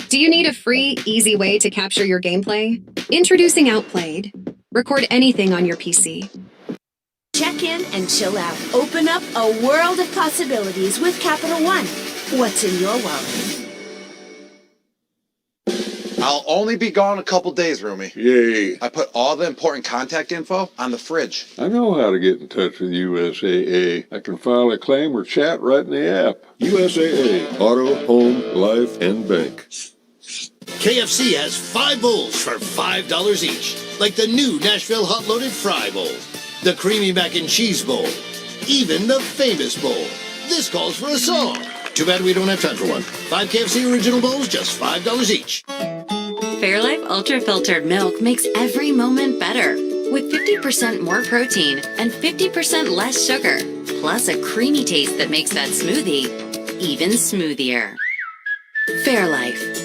Do you need a free, easy way to capture your gameplay? Introducing Outplayed. Record anything on your PC. Check in and chill out. Open up a world of possibilities with Capital One. What's in your wallet? I'll only be gone a couple days, Rumi. Yay. I put all the important contact info on the fridge. I know how to get in touch with USAA. I can file a claim or chat right in the app. USAA. Auto, home, life, and bank. KFC has 5 bowls for $5 each. Like the new Nashville Hot Loaded Fry Bowl, the Creamy Mac and Cheese Bowl, even the Famous Bowl. This calls for a song. Too bad we don't have time for one. 5 KFC original bowls, just $5 each. Fairlife Ultra Filtered Milk makes every moment better. With 50% more protein and 50% less sugar. Plus a creamy taste that makes that smoothie even smoothier. Fairlife.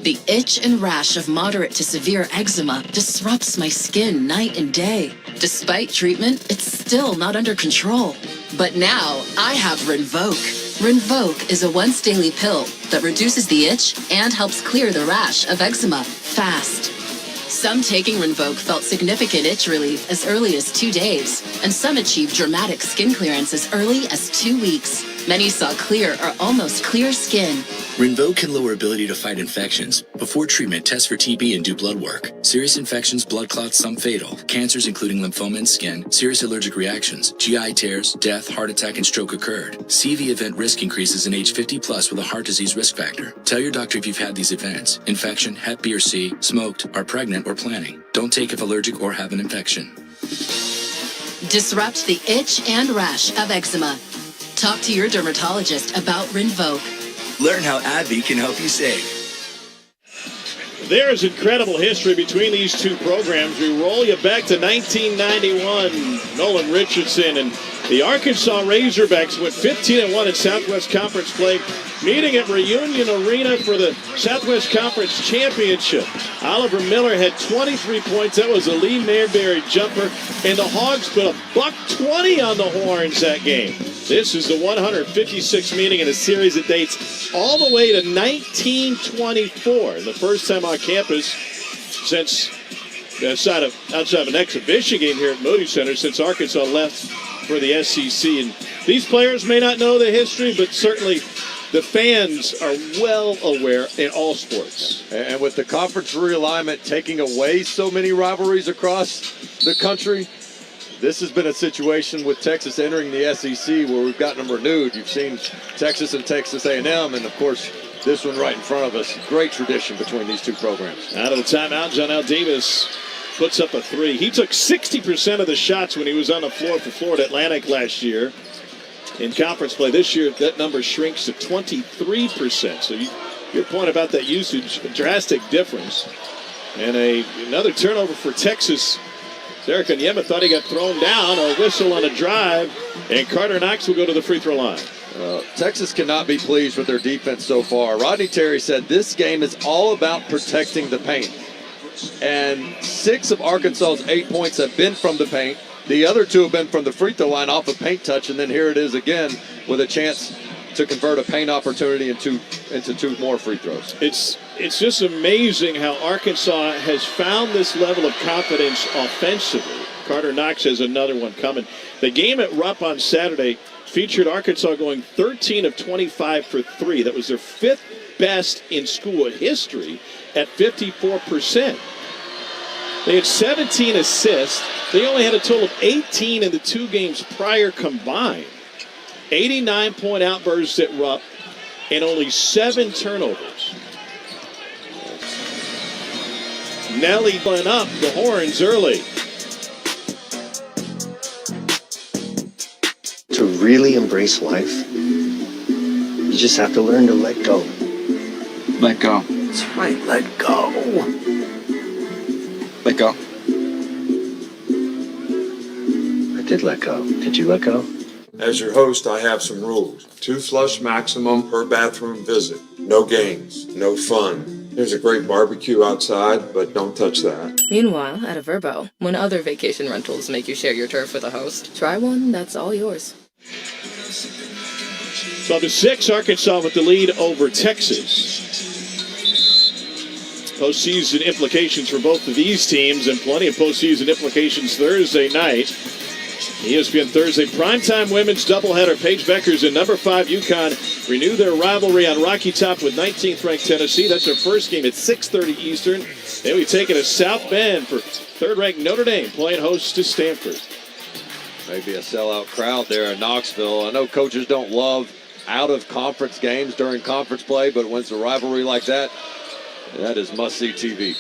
The itch and rash of moderate to severe eczema disrupts my skin night and day. Despite treatment, it's still not under control. But now I have Rinvoq. Rinvoq is a once-daily pill that reduces the itch and helps clear the rash of eczema fast. Some taking Rinvoq felt significant itch relief as early as 2 days, and some achieved dramatic skin clearance as early as 2 weeks. Many saw clear or almost clear skin. Rinvoq can lower ability to fight infections. Before treatment, test for TB and do blood work. Serious infections, blood clots, some fatal. Cancers including lymphoma and skin, serious allergic reactions, GI tears, death, heart attack, and stroke occurred. CV event risk increases in age 50 plus with a heart disease risk factor. Tell your doctor if you've had these events. Infection, Hep B or C, smoked, are pregnant or planning. Don't take if allergic or have an infection. Disrupt the itch and rash of eczema. Talk to your dermatologist about Rinvoq. Learn how AbbVie can help you save. There is incredible history between these two programs. We roll you back to 1991. Nolan Richardson and the Arkansas Razorbacks went 15-1 in Southwest Conference play, meeting at Reunion Arena for the Southwest Conference Championship. Oliver Miller had 23 points. That was a Lee Mayberry jumper. And the Hogs put a $120 on the horns that game. This is the 156th meeting in a series that dates all the way to 1924. The first time on campus since outside of an exhibition game here at Moody Center since Arkansas left for the SEC. And these players may not know the history, but certainly the fans are well aware in all sports. And with the conference realignment taking away so many rivalries across the country, this has been a situation with Texas entering the SEC where we've gotten them renewed. You've seen Texas and Texas A&M, and of course, this one right in front of us. Great tradition between these two programs. Out of the timeout, Jonell Davis puts up a 3. He took 60% of the shots when he was on the floor for Florida Atlantic last year. In conference play this year, that number shrinks to 23%. So your point about that usage, a drastic difference. And another turnover for Texas. Derek Onyema thought he got thrown down. A whistle on a drive, and Carter Knox will go to the free throw line. Texas cannot be pleased with their defense so far. Rodney Terry said this game is all about protecting the paint. And 6 of Arkansas's 8 points have been from the paint. The other 2 have been from the free throw line off a paint touch, and then here it is again with a chance to convert a paint opportunity into 2 more free throws. It's just amazing how Arkansas has found this level of confidence offensively. Carter Knox has another one coming. The game at Rupp on Saturday featured Arkansas going 13 of 25 for 3. That was their 5th best in school history at 54%. They had 17 assists. They only had a total of 18 in the 2 games prior combined. 89-point outbursts at Rupp and only 7 turnovers. Nelly went up the horns early. To really embrace life, you just have to learn to let go. Let go. That's right, let go. Let go. I did let go. Did you let go? As your host, I have some rules. 2 flush maximum per bathroom visit. No games, no fun. There's a great barbecue outside, but don't touch that. Meanwhile, at a Verbo, when other vacation rentals make you share your turf with a host, try one that's all yours. 12-6, Arkansas with the lead over Texas. Postseason implications for both of these teams and plenty of postseason implications Thursday night. ESPN Thursday primetime women's doubleheader. Paige Beckers and number 5 UConn renew their rivalry on Rocky Top with 19th ranked Tennessee. That's their first game at 6:30 Eastern. They'll be taking to South Bend for 3rd-ranked Notre Dame playing host to Stanford. Maybe a sellout crowd there in Knoxville. I know coaches don't love out-of-conference games during conference play, but when it's a rivalry like that, that is must-see TV.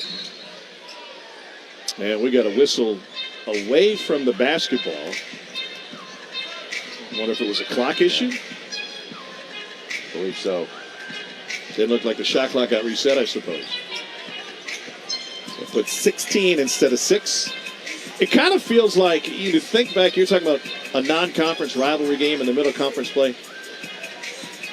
And we got a whistle away from the basketball. I wonder if it was a clock issue. I believe so. Didn't look like the shot clock got reset, I suppose. They put 16 instead of 6. It kind of feels like, you think back, you're talking about a non-conference rivalry game in the middle conference play.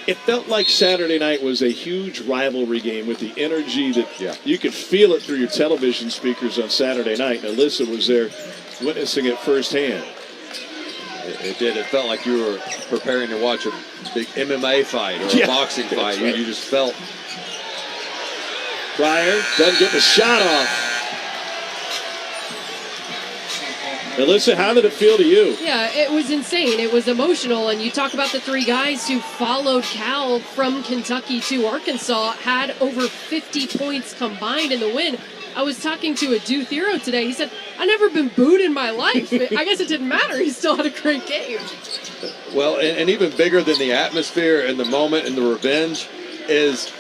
It felt like Saturday night was a huge rivalry game with the energy that you could feel it through your television speakers on Saturday night. And Alyssa was there witnessing it firsthand. It did. It felt like you were preparing to watch a big MMA fight or a boxing fight. Right. You just felt. Pryor doesn't get the shot off. Alyssa, how did it feel to you? Yeah, it was insane. It was emotional. And you talk about the 3 guys who followed Cal from Kentucky to Arkansas, had over 50 points combined in the win. I was talking to a Duke hero today. He said, I've never been booed in my life. I guess it didn't matter. He still had a great game. Well, and even bigger than the atmosphere and the moment and the revenge is,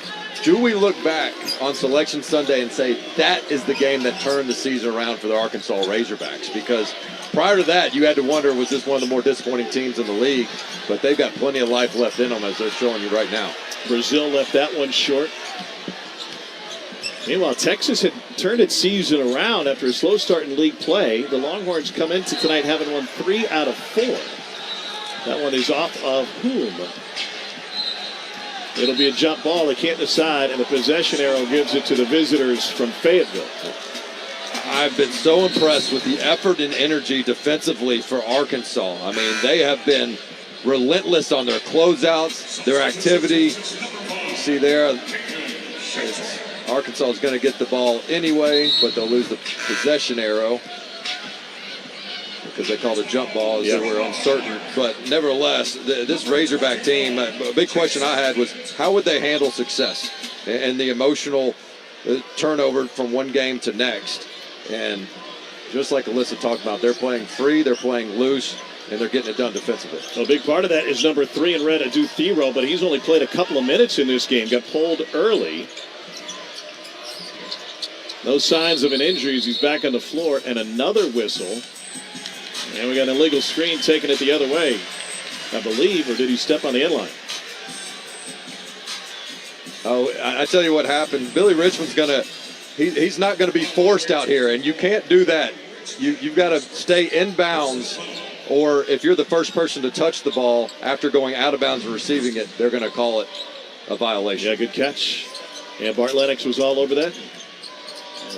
do we look back on Selection Sunday and say that is the game that turned the season around for the Arkansas Razorbacks? Because prior to that, you had to wonder, was this one of the more disappointing teams in the league? But they've got plenty of life left in them, as they're showing you right now. Brazil left that one short. Meanwhile, Texas had turned its season around after a slow start in league play. The Longhorns come into tonight having won 3 out of 4. That one is off of whom? It'll be a jump ball. They can't decide, and the possession arrow gives it to the visitors from Fayetteville. I've been so impressed with the effort and energy defensively for Arkansas. I mean, they have been relentless on their closeouts, their activity. You see there, Arkansas is going to get the ball anyway, but they'll lose the possession arrow because they called a jump ball as they were uncertain. But nevertheless, this Razorback team, a big question I had was, how would they handle success and the emotional turnover from one game to next? And just like Alyssa talked about, they're playing free, they're playing loose, and they're getting it done defensively. A big part of that is number 3 in red, Adu Thero, but he's only played a couple of minutes in this game, got pulled early. No signs of an injury as he's back on the floor, and another whistle. And we got an illegal screen taking it the other way, I believe, or did he step on the end line? Oh, I tell you what happened. Billy Richmond's he's not going to be forced out here, and you can't do that. You've got to stay in bounds, or if you're the first person to touch the ball after going out of bounds and receiving it, they're going to call it a violation. Yeah, good catch. And Bart Lennox was all over that.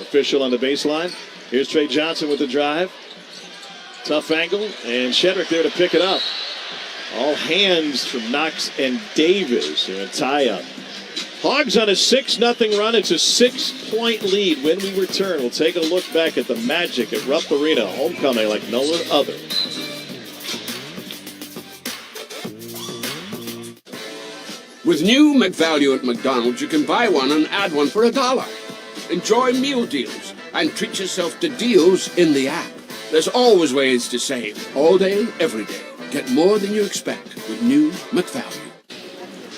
Official on the baseline. Here's Trey Johnson with the drive. Tough angle, and Shedrick there to pick it up. All hands from Knox and Davis. They're going to tie up. Hogs on a 6-0 run. It's a 6-point lead. When we return, we'll take a look back at the Magic at Rupp Arena. Homecoming like no other. With new McValue at McDonald's, you can buy one and add one for $1. Enjoy meal deals and treat yourself to deals in the app. There's always ways to save. All day, every day. Get more than you expect with new McValue.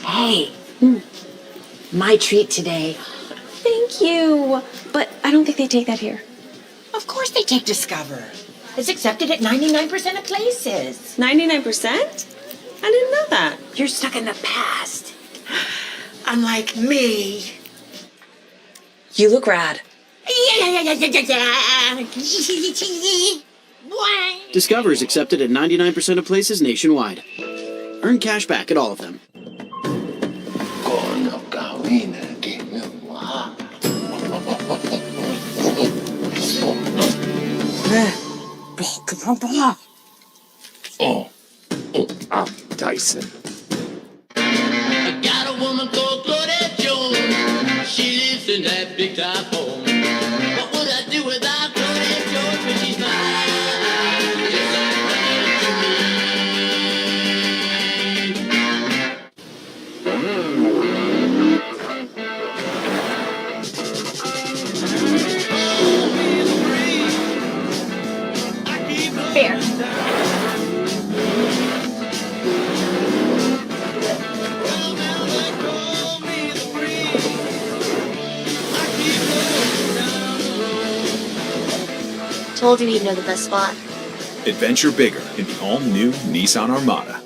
Hey, my treat today. Thank you. But I don't think they take that here. Of course they take Discover. It's accepted at 99% of places. 99%? I didn't know that. You're stuck in the past. Unlike me. You look rad. Discover is accepted at 99% of places nationwide. Earn cash back at all of them. Tyson. I got a woman called Claudette Jones. She lives in that big drive home. What would I do without Aunt George when she's mine? Yes, I'm Fair. Told you he'd know the best spot. Adventure bigger in the all-new Nissan Armada.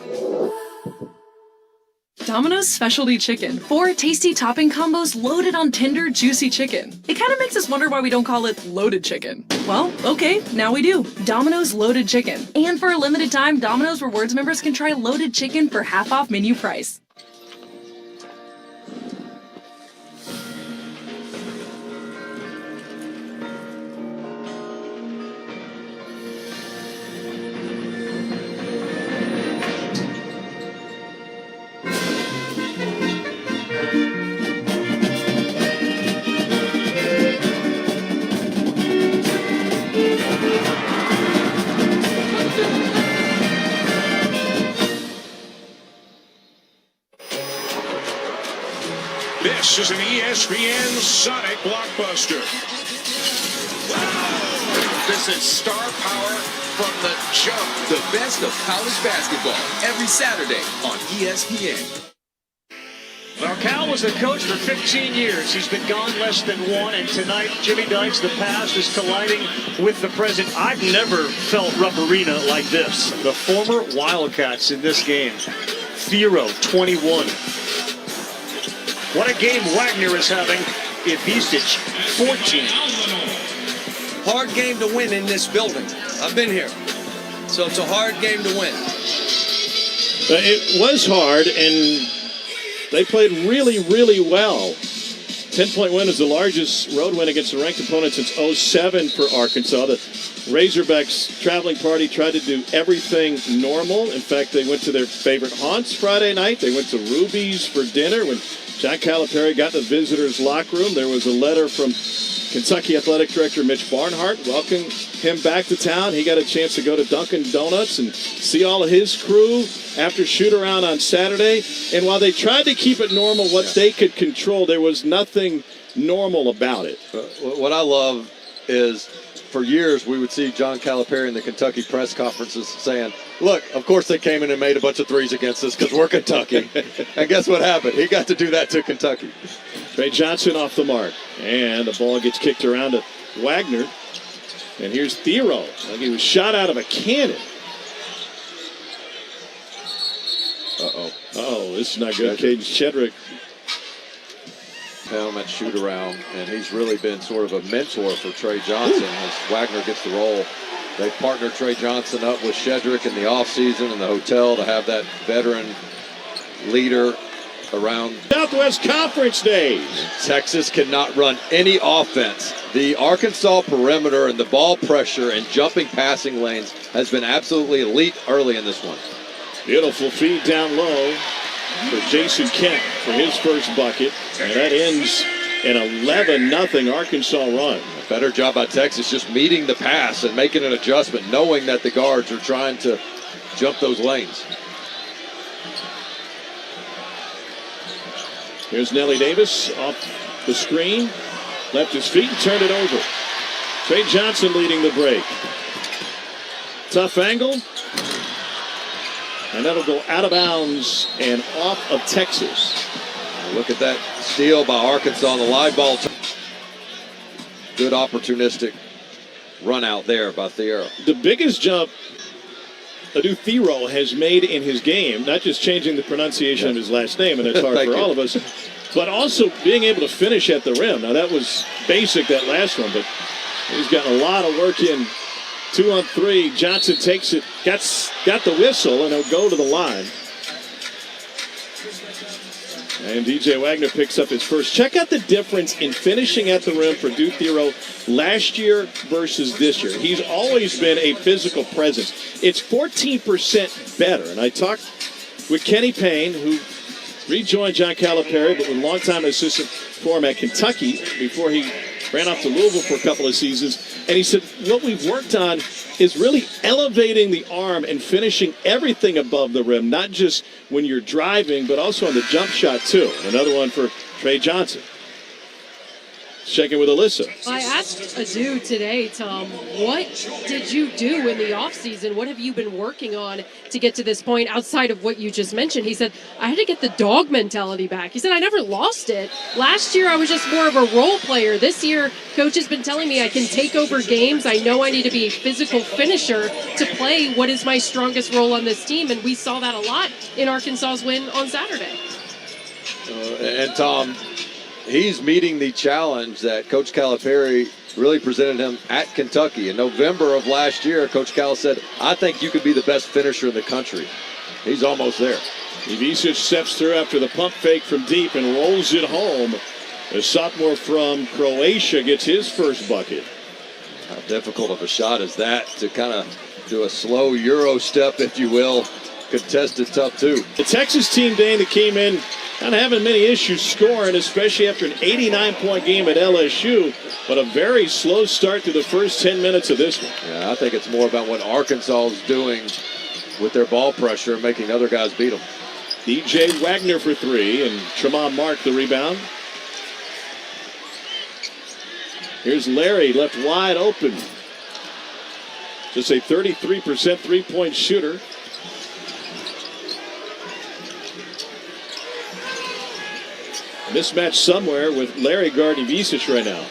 Domino's Specialty Chicken. 4 tasty topping combos loaded on tender, juicy chicken. It kind of makes us wonder why we don't call it loaded chicken. Well, okay, now we do. Domino's Loaded Chicken. And for a limited time, Domino's Rewards members can try loaded chicken for half off menu price. This is an ESPN Sonic blockbuster. This is star power from the jump. The best of college basketball every Saturday on ESPN. Well, Cal was the coach for 15 years. He's been gone less than one, and tonight Jimmy Dykes, the past, is colliding with the present. I've never felt Rupp Arena like this. The former Wildcats in this game. Thero, 21. What a game Wagner is having. Ibisic, 14. Hard game to win in this building. I've been here. So it's a hard game to win. It was hard, and they played really, really well. 10-point win is the largest road win against a ranked opponent since 07 for Arkansas. The Razorbacks traveling party tried to do everything normal. In fact, they went to their favorite haunts Friday night. They went to Ruby's for dinner. When John Calipari got in the visitors' locker room, there was a letter from Kentucky Athletic Director Mitch Barnhart welcoming him back to town. He got a chance to go to Dunkin' Donuts and see all of his crew after shoot-around on Saturday. And while they tried to keep it normal, what they could control, there was nothing normal about it. What I love is for years we would see John Calipari in the Kentucky press conferences saying, look, of course they came in and made a bunch of threes against us because we're Kentucky. And guess what happened? He got to do that to Kentucky. Trey Johnson off the mark. And the ball gets kicked around to Wagner. And here's Thero. Like he was shot out of a cannon. Uh-oh, this is not good. Caden Shedrick. Helmet shoot around, and he's really been sort of a mentor for Trey Johnson as Wagner gets the roll. They partnered Trey Johnson up with Shedrick in the offseason in the hotel to have that veteran leader around. Southwest Conference days. Texas cannot run any offense. The Arkansas perimeter and the ball pressure and jumping passing lanes has been absolutely elite early in this one. Beautiful feed down low for Jason Kent for his first bucket. And that ends an 11-0 Arkansas run. A better job by Texas just meeting the pass and making an adjustment, knowing that the guards are trying to jump those lanes. Here's Nelly Davis off the screen. Left his feet and turned it over. Trey Johnson leading the break. Tough angle. And that'll go out of bounds and off of Texas. Look at that steal by Arkansas on the live ball. Good opportunistic run out there by Thero. The biggest jump Adu Thero has made in his game, not just changing the pronunciation of his last name, and that's hard for all of us, but also being able to finish at the rim. Now, that was basic, that last one, but he's gotten a lot of work in. 2 on 3. Johnson takes it, got the whistle, and he'll go to the line. And DJ Wagner picks up his first. Check out the difference in finishing at the rim for Adu Thero last year versus this year. He's always been a physical presence. It's 14% better. And I talked with Kenny Payne, who rejoined John Calipari, but with longtime assistant for him at Kentucky before he ran off to Louisville for a couple of seasons. And he said, what we've worked on is really elevating the arm and finishing everything above the rim, not just when you're driving, but also on the jump shot, too. Another one for Trey Johnson. Checking with Alyssa. I asked Adu today, Tom, what did you do in the offseason? What have you been working on to get to this point outside of what you just mentioned? He said, I had to get the dog mentality back. He said, I never lost it. Last year, I was just more of a role player. This year, coach has been telling me I can take over games. I know I need to be a physical finisher to play what is my strongest role on this team. And we saw that a lot in Arkansas's win on Saturday. And Tom, he's meeting the challenge that Coach Calipari really presented him at Kentucky. In November of last year, Coach Cal said, I think you could be the best finisher in the country. He's almost there. Ivisic steps through after the pump fake from deep and rolls it home. The sophomore from Croatia gets his first bucket. How difficult of a shot is that to kind of do a slow Euro step, if you will. Contested tough, too. The Texas team, Dane, that came in not having many issues scoring, especially after an 89-point game at LSU, but a very slow start to the first 10 minutes of this one. Yeah, I think it's more about what Arkansas is doing with their ball pressure, making other guys beat them. DJ Wagner for three, and Tremont Mark the rebound. Here's Larry, left wide open. Just a 33% three-point shooter. Mismatch somewhere with Larry guarding Ivisic right now.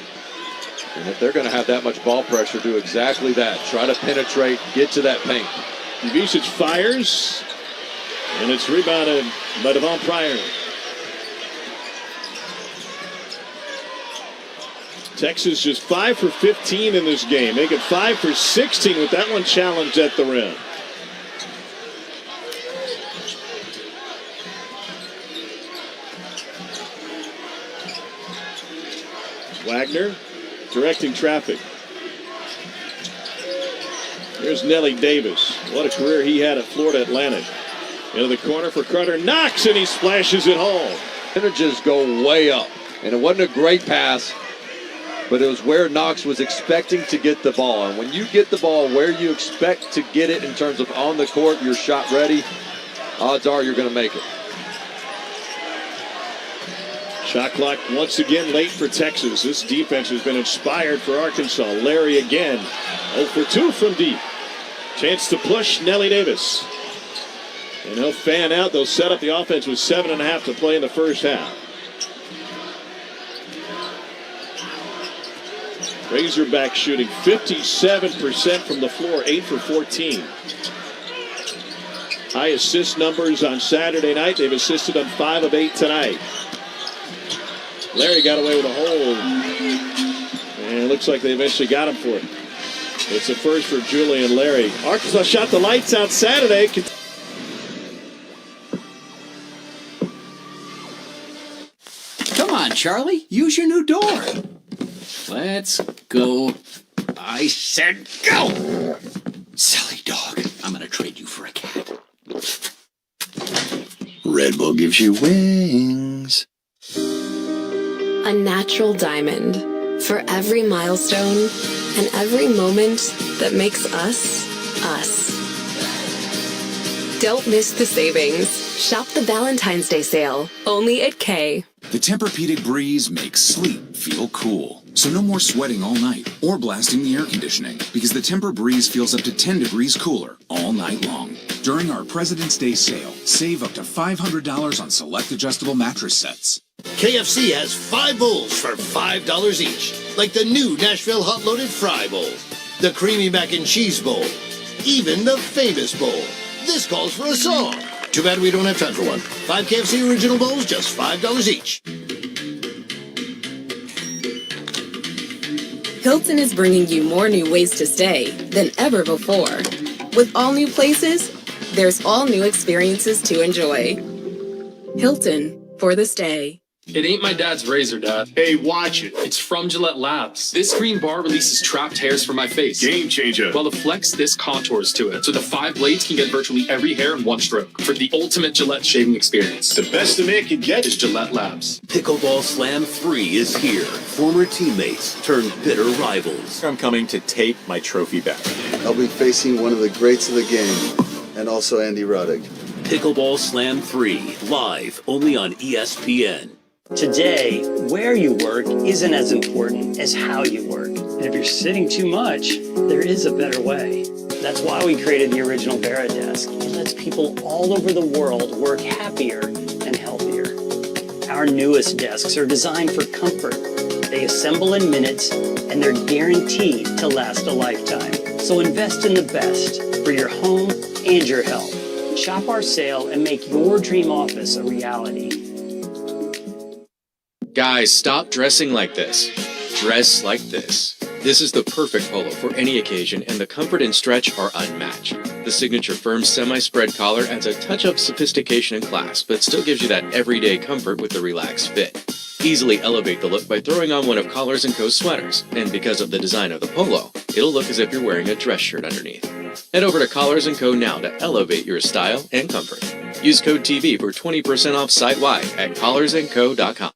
And if they're going to have that much ball pressure, do exactly that. Try to penetrate, get to that paint. Ivisic fires, and it's rebounded by Devon Pryor. Texas just 5 for 15 in this game. Make it 5 for 16 with that one challenged at the rim. Wagner directing traffic. Here's Nelly Davis. What a career he had at Florida Atlantic. Into the corner for Carter Knox, and he splashes it home. Percentages go way up. And it wasn't a great pass, but it was where Knox was expecting to get the ball. And when you get the ball where you expect to get it in terms of on the court, your shot ready, odds are you're going to make it. Shot clock once again late for Texas. This defense has been inspired for Arkansas. Larry again. 0 for 2 from deep. Chance to push Nelly Davis. And he'll fan out. They'll set up the offense with 7.5 to play in the first half. Razorback shooting 57% from the floor, 8 for 14. High assist numbers on Saturday night. They've assisted on 5 of 8 tonight. Larry got away with a hold. And it looks like they eventually got him for it. It's a first for Julian Larry. Arkansas shot the lights out Saturday. Come on, Charlie. Use your new door. Let's go. I said go! Silly dog. I'm gonna trade you for a cat. Red Bull gives you wings. A natural diamond for every milestone and every moment that makes us, us. Don't miss the savings. Shop the Valentine's Day sale, only at K. The Tempur-Pedic Breeze makes sleep feel cool. So no more sweating all night or blasting the air conditioning, because the Tempur Breeze feels up to 10 degrees cooler all night long. During our President's Day sale, save up to $500 on select adjustable mattress sets. KFC has 5 bowls for $5 each, like the new Nashville Hot Loaded Fry Bowl, the Creamy Mac and Cheese Bowl, even the Famous Bowl. This calls for a song. Too bad we don't have time for one. 5 KFC original bowls, just $5 each. Hilton is bringing you more new ways to stay than ever before. With all new places, there's all new experiences to enjoy. Hilton for the stay. It ain't my dad's razor, Dad. Hey, watch it. It's from Gillette Labs. This green bar releases trapped hairs from my face. Game changer. While the Flex, this contours to it. So the 5 blades can get virtually every hair in one stroke. For the ultimate Gillette shaving experience. The best the man can get is Gillette Labs. Pickleball Slam 3 is here. Former teammates turn bitter rivals. I'm coming to take my trophy back. I'll be facing one of the greats of the game, and also Andy Roddick. Pickleball Slam 3, live only on ESPN. Today, where you work isn't as important as how you work. And if you're sitting too much, there is a better way. That's why we created the original VeriDesk. It lets people all over the world work happier and healthier. Our newest desks are designed for comfort. They assemble in minutes, and they're guaranteed to last a lifetime. So invest in the best for your home and your health. Shop our sale and make your dream office a reality. Guys, stop dressing like this. Dress like this. This is the perfect polo for any occasion, and the comfort and stretch are unmatched. The signature firm semi-spread collar adds a touch of sophistication and class, but still gives you that everyday comfort with the relaxed fit. Easily elevate the look by throwing on one of Collars & Co.'s sweaters, and because of the design of the polo, it'll look as if you're wearing a dress shirt underneath. Head over to Collars & Co. now to elevate your style and comfort. Use code TV for 20% off site-wide at collarsandco.com.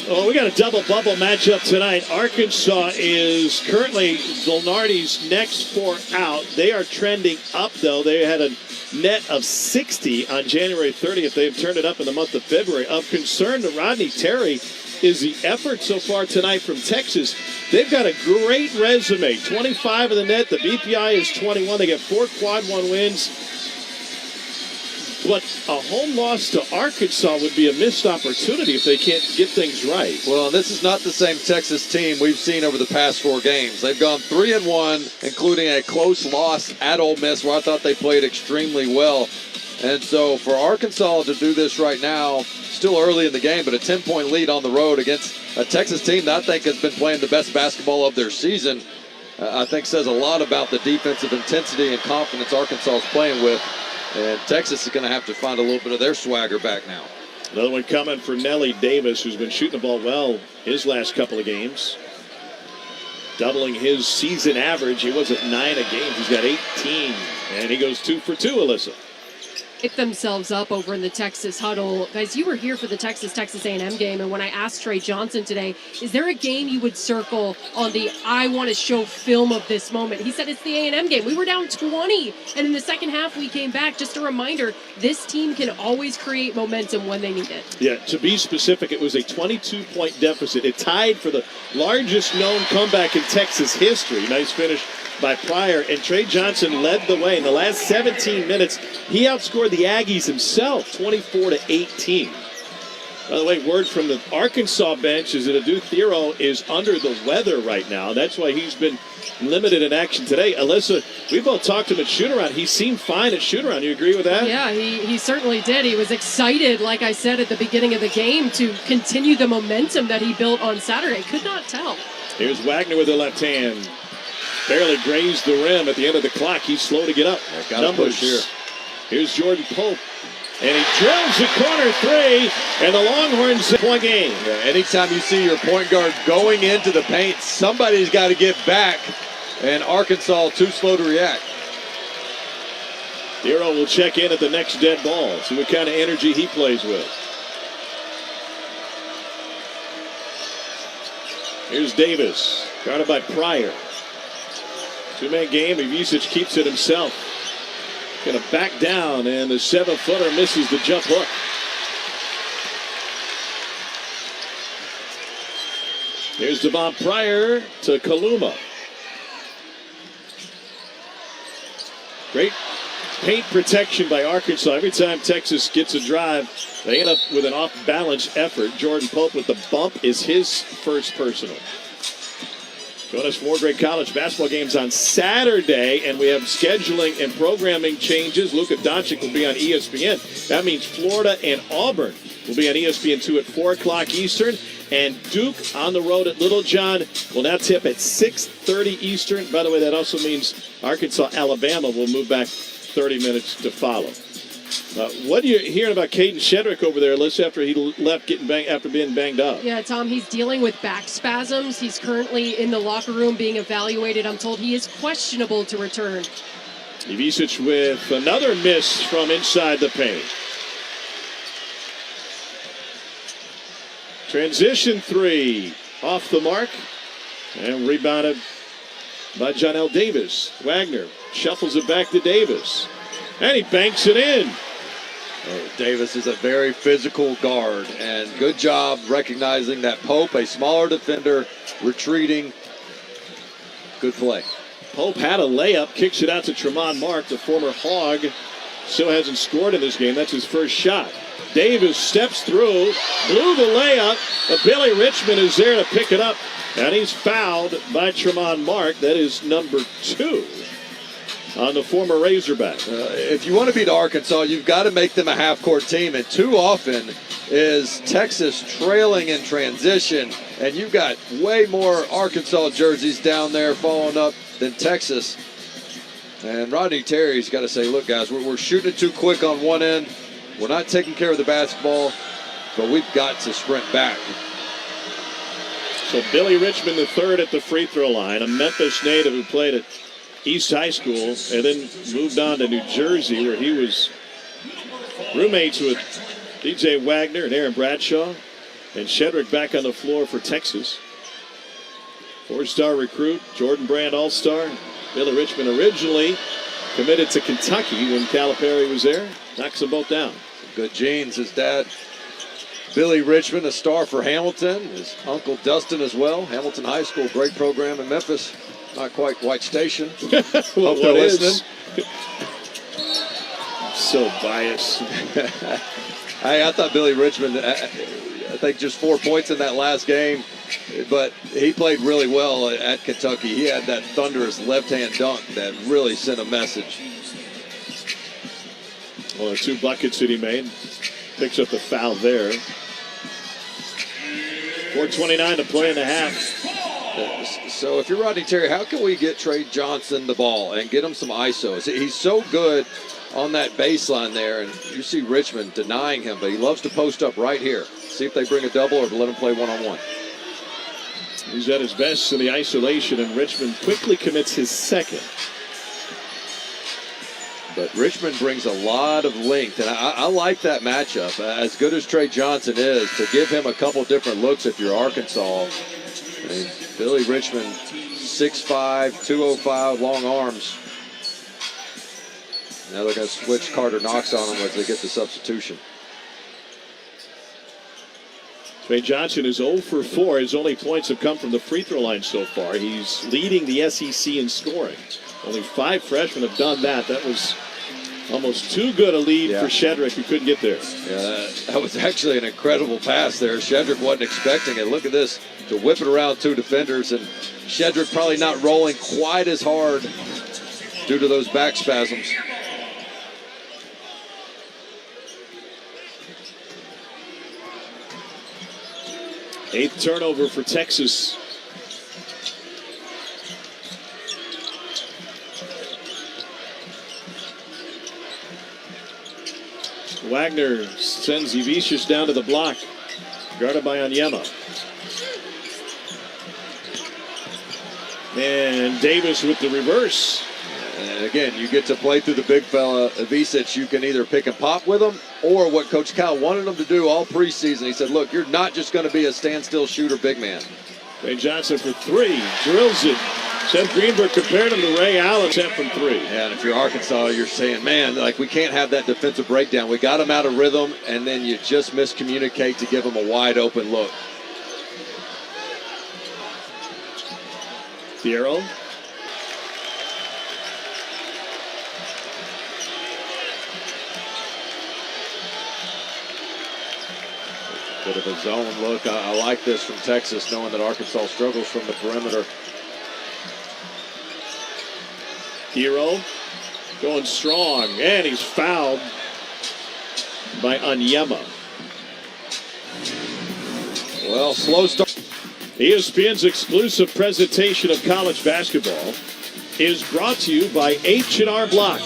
Well, we got a double bubble matchup tonight. Arkansas is currently Gilnardi's next 4 out. They are trending up, though. They had a net of 60 on January 30th. They've turned it up in the month of February. Of concern to Rodney Terry is the effort so far tonight from Texas. They've got a great resume. 25 in the net. The BPI is 21. They get 4 quad 1 wins. But a home loss to Arkansas would be a missed opportunity if they can't get things right. Well, this is not the same Texas team we've seen over the past 4 games. They've gone 3-1, including a close loss at Ole Miss, where I thought they played extremely well. And so for Arkansas to do this right now, still early in the game, but a 10-point lead on the road against a Texas team that I think has been playing the best basketball of their season, I think says a lot about the defensive intensity and confidence Arkansas is playing with. And Texas is going to have to find a little bit of their swagger back now. Another one coming for Nelly Davis, who's been shooting the ball well his last couple of games. Doubling his season average. He was at 9 a game. He's got 18. And he goes 2 for 2, Alyssa. Pick themselves up over in the Texas huddle. Guys, you were here for the Texas A&M game, and when I asked Trey Johnson today, is there a game you would circle on the I want to show film of this moment? He said it's the A&M game. We were down 20, and in the second half we came back. Just a reminder, this team can always create momentum when they need it. Yeah, to be specific, it was a 22-point deficit. It tied for the largest known comeback in Texas history. Nice finish by Pryor, and Trey Johnson led the way. In the last 17 minutes, he outscored the Aggies himself, 24-18. By the way, word from the Arkansas bench is that Adu Thero is under the weather right now. That's why he's been limited in action today. Alyssa, we both talked to him at shoot-around. He seemed fine at shoot-around. You agree with that? Yeah, he certainly did. He was excited, like I said at the beginning of the game, to continue the momentum that he built on Saturday. Could not tell. Here's Wagner with the left hand. Barely grazed the rim at the end of the clock. He's slow to get up. Numbers here. Here's Jordan Pope. And he drills the corner 3, and the Longhorns point game. Yeah, anytime you see your point guard going into the paint, somebody's got to get back, and Arkansas too slow to react. Thero will check in at the next dead ball. See what kind of energy he plays with. Here's Davis, guarded by Pryor. 2-man game, Ivisic keeps it himself. Going to back down, and the 7-footer misses the jump hook. Here's Devon Pryor to Kaluma. Great paint protection by Arkansas. Every time Texas gets a drive, they end up with an off-balance effort. Jordan Pope with the bump is his first personal. Join us for more great college basketball games on Saturday, and we have scheduling and programming changes. Luka Doncic will be on ESPN. That means Florida and Auburn will be on ESPN2 at 4 o'clock Eastern, and Duke on the road at Little John will now tip at 6:30 Eastern. By the way, that also means Arkansas, Alabama will move back 30 minutes to follow. What are you hearing about Caden Shedrick over there, Liz, after he left after being banged up? Yeah, Tom, he's dealing with back spasms. He's currently in the locker room being evaluated. I'm told he is questionable to return. Ivisic with another miss from inside the paint. Transition three off the mark and rebounded by Jonell Davis. Wagner shuffles it back to Davis and he banks it in. Davis is a very physical guard, and good job recognizing that Pope, a smaller defender, retreating. Good play. Pope had a layup, kicks it out to Tremont Mark, the former Hog. Still hasn't scored in this game. That's his first shot. Davis steps through, blew the layup, but Billy Richmond is there to pick it up, and he's fouled by Tremont Mark. That is number 2 on the former Razorback. If you want to beat Arkansas, you've got to make them a half-court team, and too often is Texas trailing in transition, and you've got way more Arkansas jerseys down there following up than Texas. And Rodney Terry's got to say, look, guys, we're shooting it too quick on one end. We're not taking care of the basketball, but we've got to sprint back. So Billy Richmond, the third at the free throw line, a Memphis native who played at East High School and then moved on to New Jersey, where he was roommates with DJ Wagner and Aaron Bradshaw. And Shedrick back on the floor for Texas. 4-star recruit, Jordan Brand All-Star. Billy Richmond originally committed to Kentucky when Calipari was there. Knocks them both down. Good genes. His dad, Billy Richmond, a star for Hamilton. His uncle Dustin as well. Hamilton High School, great program in Memphis. Not quite White Station. Well, Hope they're listening. So biased. I thought Billy Richmond, I think just 4 points in that last game, but he played really well at Kentucky. He had that thunderous left-hand dunk that really sent a message. Well, the 2 buckets that he made. Picks up the foul there. 4:29 to play in the half. So if you're Rodney Terry, how can we get Trey Johnson the ball and get him some ISOs? He's so good on that baseline there, and you see Richmond denying him, but he loves to post up right here. See if they bring a double or let him play one-on-one. He's at his best in the isolation, and Richmond quickly commits his second. But Richmond brings a lot of length, and I like that matchup. As good as Trey Johnson is, to give him a couple different looks if you're Arkansas. I mean, Billy Richmond, 6'5", 205, long arms. Now they're going to switch Carter Knox on him as they get the substitution. Trey Johnson is 0 for 4. His only points have come from the free throw line so far. He's leading the SEC in scoring. Only 5 freshmen have done that. That was almost too good a lead for Shedrick, who couldn't get there. Yeah, that was actually an incredible pass there. Shedrick wasn't expecting it. Look at this, to whip it around 2 defenders, and Shedrick probably not rolling quite as hard due to those back spasms. Eighth turnover for Texas. Wagner sends Ivisic down to the block, guarded by Onyema. And Davis with the reverse. And again, you get to play through the big fella, Ivisic. You can either pick and pop with him, or what Coach Cal wanted him to do all preseason. He said, look, you're not just going to be a standstill shooter big man. Ray Johnson for 3, drills it. Seth Greenberg compared him to Ray Allen, sent from 3. Yeah, and if you're Arkansas, you're saying, man, like, we can't have that defensive breakdown. We got him out of rhythm, and then you just miscommunicate to give him a wide open look. Fierro. Bit of a zone look. I like this from Texas, knowing that Arkansas struggles from the perimeter. Hero going strong, and he's fouled by Onyema. Well, slow start. ESPN's exclusive presentation of college basketball is brought to you by H&R Block.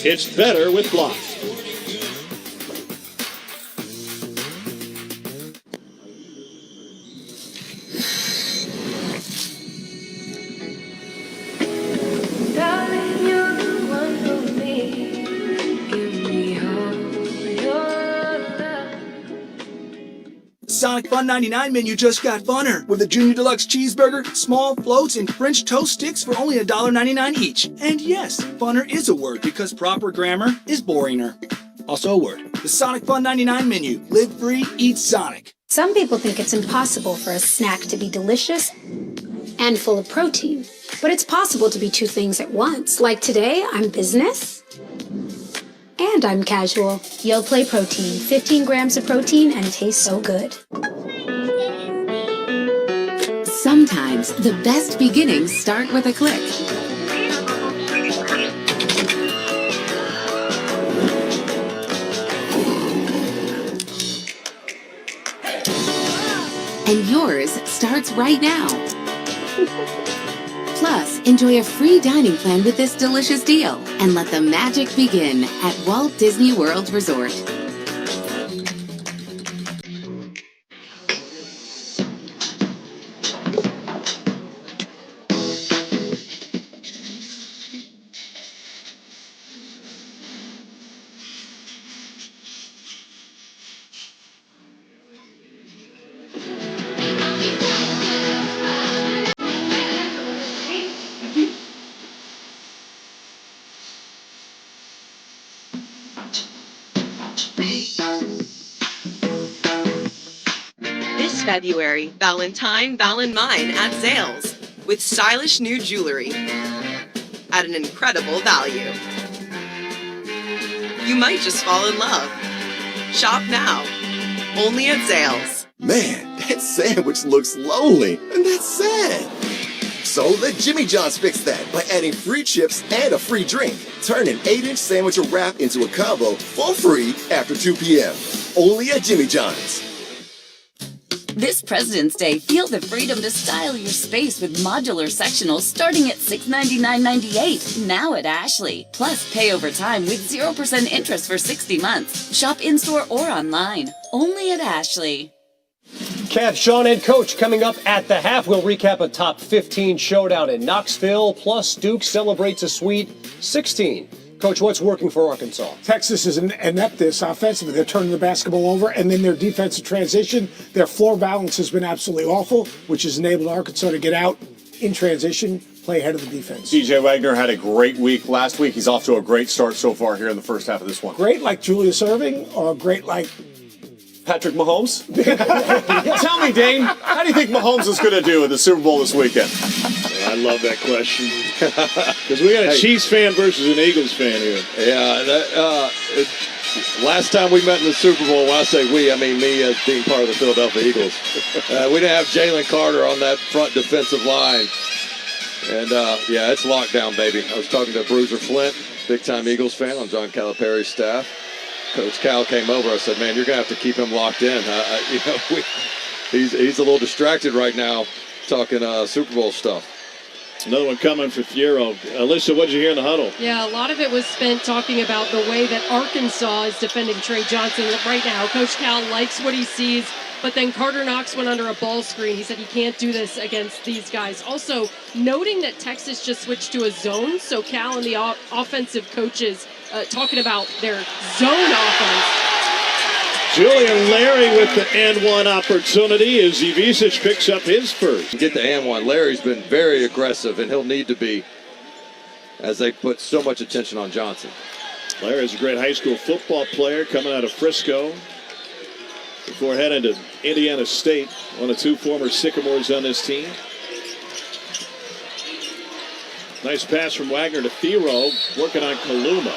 It's better with Block. Sonic Fun 99 menu just got funner with a Junior Deluxe cheeseburger, small floats, and French toast sticks for only $1.99 each. And yes, funner is a word because proper grammar is boringer. Also a word. The Sonic Fun 99 menu. Live free, eat Sonic. Some people think it's impossible for a snack to be delicious and full of protein. But it's possible to be two things at once. Like today, I'm business and I'm casual. Yoplait protein, 15 grams of protein, and it tastes so good. Sometimes the best beginnings start with a click. And yours starts right now. Plus, enjoy a free dining plan with this delicious deal and let the magic begin at Walt Disney World Resort. This February, Valentine Mine at Zales with stylish new jewelry at an incredible value. You might just fall in love. Shop now, only at Zales. Man, that sandwich looks lonely, and that's sad. So let Jimmy John's fix that by adding free chips and a free drink. Turn an 8-inch sandwich or wrap into a combo for free after 2 p.m. Only at Jimmy John's. This President's Day, feel the freedom to style your space with modular sectionals starting at $699.98 now at Ashley. Plus, pay over time with 0% interest for 60 months. Shop in-store or online. Only at Ashley. Cavs Sean and Coach coming up at the half. We'll recap a top 15 showdown in Knoxville. Plus, Duke celebrates a sweet 16. Coach, what's working for Arkansas? Texas is inept this offensively. They're turning the basketball over, and then their defensive transition, their floor balance has been absolutely awful, which has enabled Arkansas to get out in transition, play ahead of the defense. DJ Wagner had a great week last week. He's off to a great start so far here in the first half of this one. Great like Julius Erving, or great like Patrick Mahomes? Tell me, Dane, how do you think Mahomes is going to do in the Super Bowl this weekend? I love that question. Because we got a Chiefs fan versus an Eagles fan here. Yeah, last time we met in the Super Bowl, when I say we, I mean me as being part of the Philadelphia Eagles. We didn't have Jalen Carter on that front defensive line. And, yeah, it's lockdown, baby. I was talking to Bruiser Flint, big-time Eagles fan on John Calipari's staff. Coach Cal came over. I said, man, you're going to have to keep him locked in. He's a little distracted right now talking Super Bowl stuff. Another one coming for Fiero. Alyssa, what did you hear in the huddle? Yeah, a lot of it was spent talking about the way that Arkansas is defending Trey Johnson right now. Coach Cal likes what he sees, but then Carter Knox went under a ball screen. He said he can't do this against these guys. Also, noting that Texas just switched to a zone, so Cal and the offensive coaches talking about their zone offense. Julian Larry with the and one opportunity as Ivica picks up his first. Get the and one. Larry's been very aggressive, and he'll need to be as they put so much attention on Johnson. Larry's a great high school football player coming out of Frisco before heading to Indiana State. One of two former Sycamores on this team. Nice pass from Wagner to Thiero, working on Kaluma.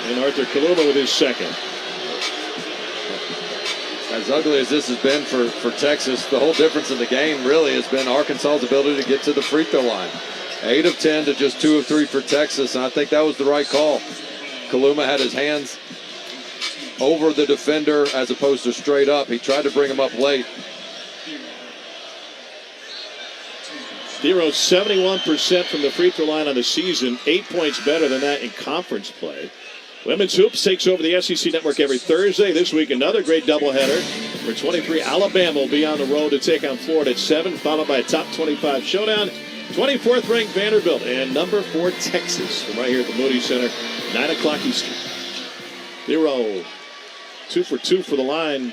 And Arthur Kaluma with his second. As ugly as this has been for Texas, the whole difference in the game really has been Arkansas's ability to get to the free throw line. 8 of 10 to just 2 of 3 for Texas, and I think that was the right call. Kaluma had his hands over the defender as opposed to straight up. He tried to bring him up late. Thiero 71% from the free throw line on the season, 8 points better than that in conference play. Women's Hoops takes over the SEC Network every Thursday. This week, another great doubleheader. For 23, Alabama will be on the road to take on Florida at 7, followed by a top 25 showdown. 24th ranked Vanderbilt and number 4 Texas from right here at the Moody Center, 9 o'clock Eastern. Thiero 2 for 2 for the line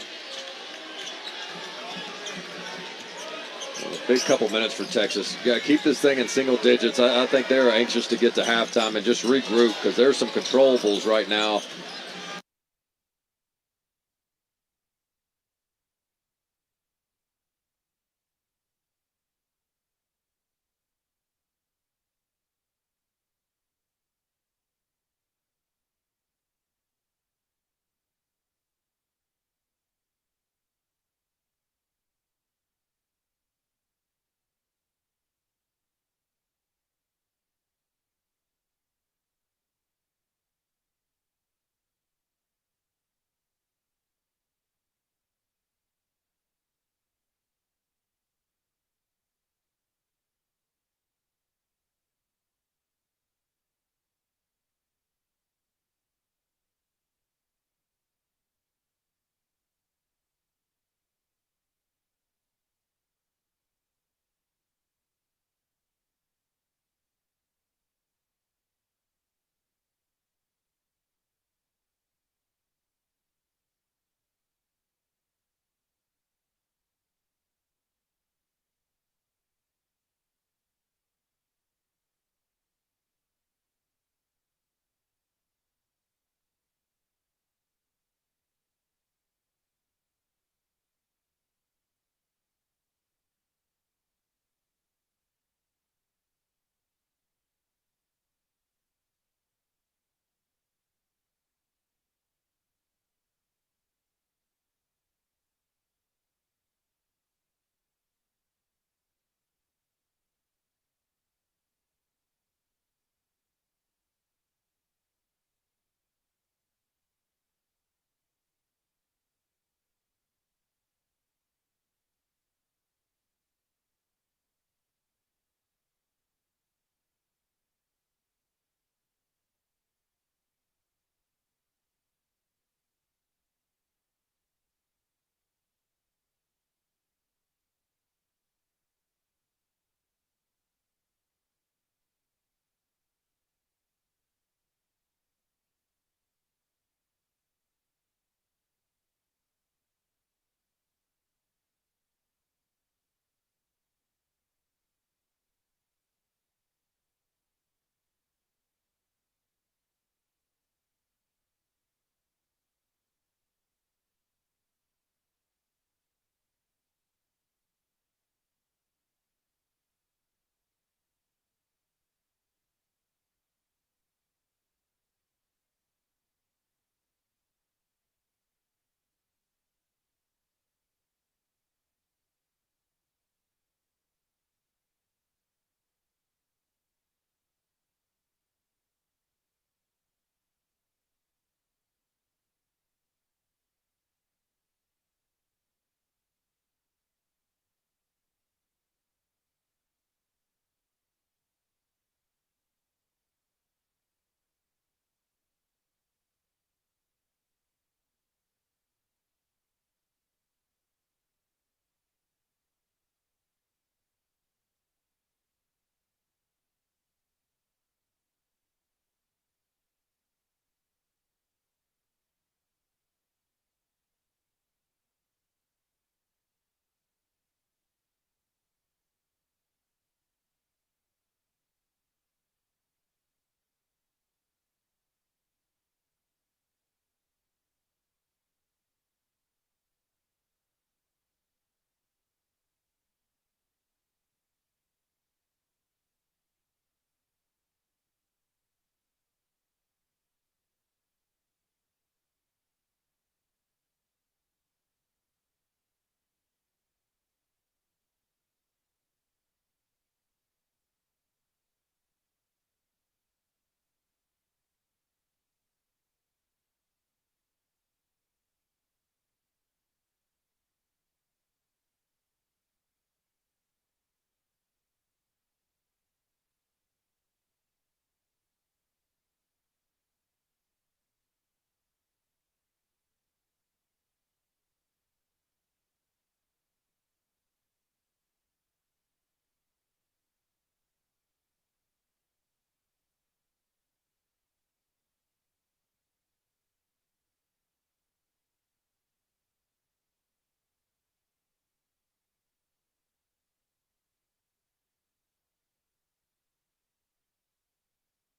Big couple minutes for Texas. Yeah, keep this thing in single digits. I think they're anxious to get to halftime and just regroup because there's some controllables right now.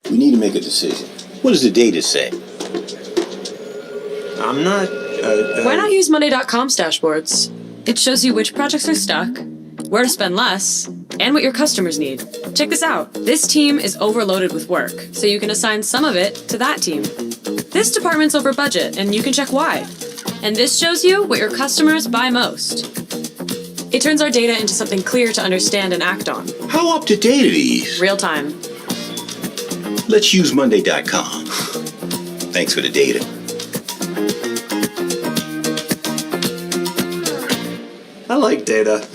We need to make a decision. What does the data say? I'm not. Why not use Monday.com's dashboards? It shows you which projects are stuck, where to spend less, and what your customers need. Check this out. This team is overloaded with work, so you can assign some of it to that team. This department's over budget, and you can check why. And this shows you what your customers buy most. It turns our data into something clear to understand and act on. How up to date are these? Real time. Let's use Monday.com. Thanks for the data. I like data.